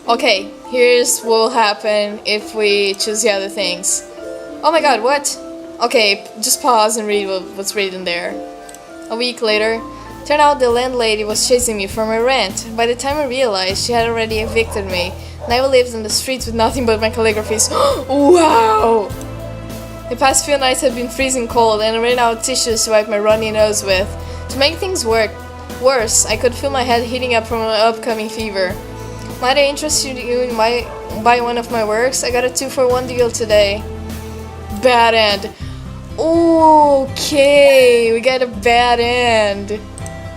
Okay, here's what will happen if we choose the other things. Oh my god, what? Okay, just pause and read what's written there. A week later, turned out the landlady was chasing me for my rent. By the time I realized, she had already evicted me, and I lived on the streets with nothing but my calligraphies. Wow! The past few nights had been freezing cold, and I ran out of tissues to wipe my runny nose with. To make things worse, I could feel my head heating up from an upcoming fever. Might I interest you in buy one of my works? I got a 2-for-1 deal today. Bad end. Okay, we got a bad end.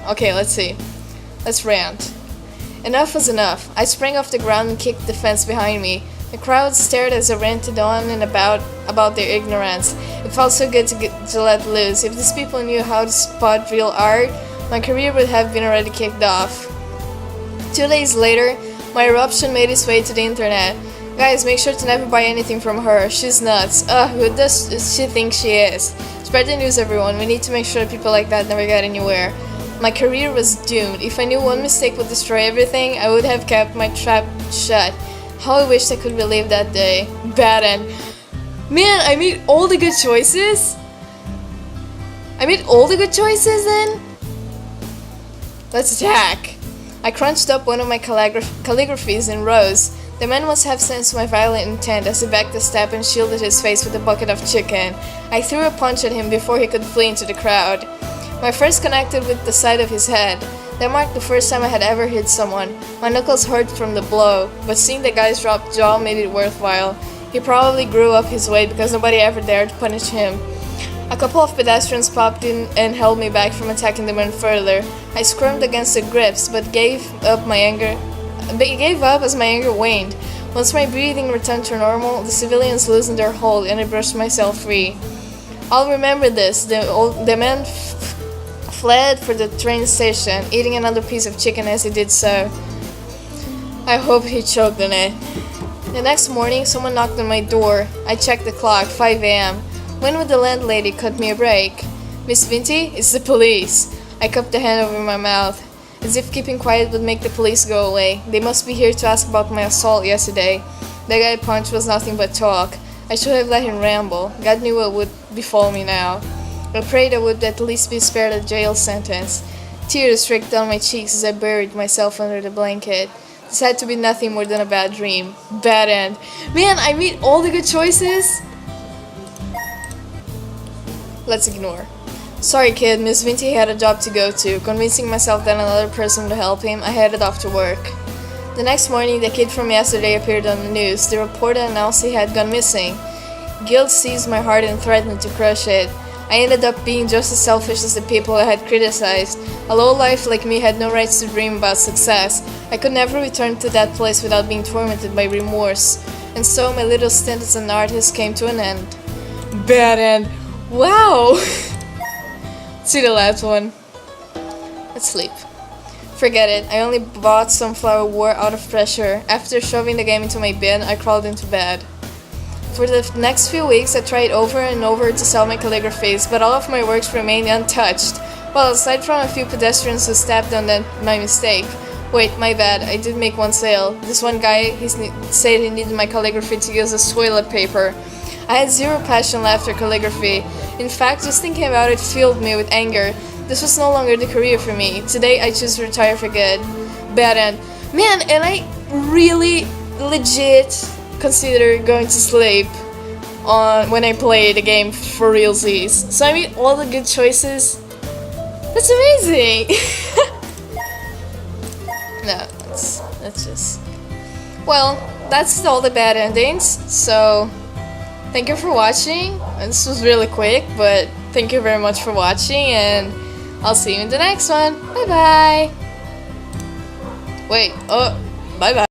Okay, let's see. Let's rant. Enough was enough. I sprang off the ground and kicked the fence behind me. The crowd stared as I ranted on and about their ignorance. It felt so good to let loose. If these people knew how to spot real art, my career would have been already kicked off. 2 days later, my eruption made its way to the internet. Guys, make sure to never buy anything from her. She's nuts. Who does she think she is? Spread the news, everyone. We need to make sure people like that never get anywhere. My career was doomed. If I knew one mistake would destroy everything, I would have kept my trap shut. How I wished I could relive that day. Bad end. Man, I made all the good choices? Then? Let's attack. I crunched up one of my calligraphies in rows. The man must have sensed my violent intent as he backed a step and shielded his face with a bucket of chicken. I threw a punch at him before he could flee into the crowd. My first connected with the side of his head. That marked the first time I had ever hit someone. My knuckles hurt from the blow, but seeing the guy's dropped jaw made it worthwhile. He probably grew up his weight because nobody ever dared to punish him. A couple of pedestrians popped in and held me back from attacking the man further. I squirmed against the grips, but gave up as my anger waned. Once my breathing returned to normal, the civilians loosened their hold and I brushed myself free. I'll remember this. The man fled for the train station, eating another piece of chicken as he did so. I hope he choked on it. The next morning, someone knocked on my door. I checked the clock, 5 a.m. When would the landlady cut me a break? Miss Vinty, it's the police. I cupped a hand over my mouth, as if keeping quiet would make the police go away. They must be here to ask about my assault yesterday. The guy I punched was nothing but talk. I should have let him ramble. God knew what would befall me now. I prayed I would at least be spared a jail sentence. Tears streaked down my cheeks as I buried myself under the blanket. This had to be nothing more than a bad dream. Bad end. Man, I made all the good choices? Let's ignore. Sorry kid, Miss Vinty had a job to go to. Convincing myself that another person would help him, I headed off to work. The next morning, the kid from yesterday appeared on the news. The reporter announced he had gone missing. Guilt seized my heart and threatened to crush it. I ended up being just as selfish as the people I had criticized. A lowlife like me had no rights to dream about success. I could never return to that place without being tormented by remorse. And so my little stint as an artist came to an end. Bad end. Wow! Let's see the last one. Let's sleep. Forget it. I only bought sunflower war out of pressure. After shoving the game into my bin, I crawled into bed. For the next few weeks, I tried over and over to sell my calligraphies, but all of my works remained untouched. Well, aside from a few pedestrians who stepped on my mistake. Wait, my bad, I did make one sale. This one guy, said he needed my calligraphy to use as toilet paper. I had zero passion left for calligraphy. In fact, just thinking about it filled me with anger. This was no longer the career for me. Today, I choose to retire for good. Bad end. Man, and I really, legit consider going to sleep when I play the game for realsies. So I made all the good choices. That's amazing! No, that's just... Well, that's all the bad endings, so... Thank you for watching. This was really quick, but thank you very much for watching, and I'll see you in the next one. Bye bye! Wait, bye bye.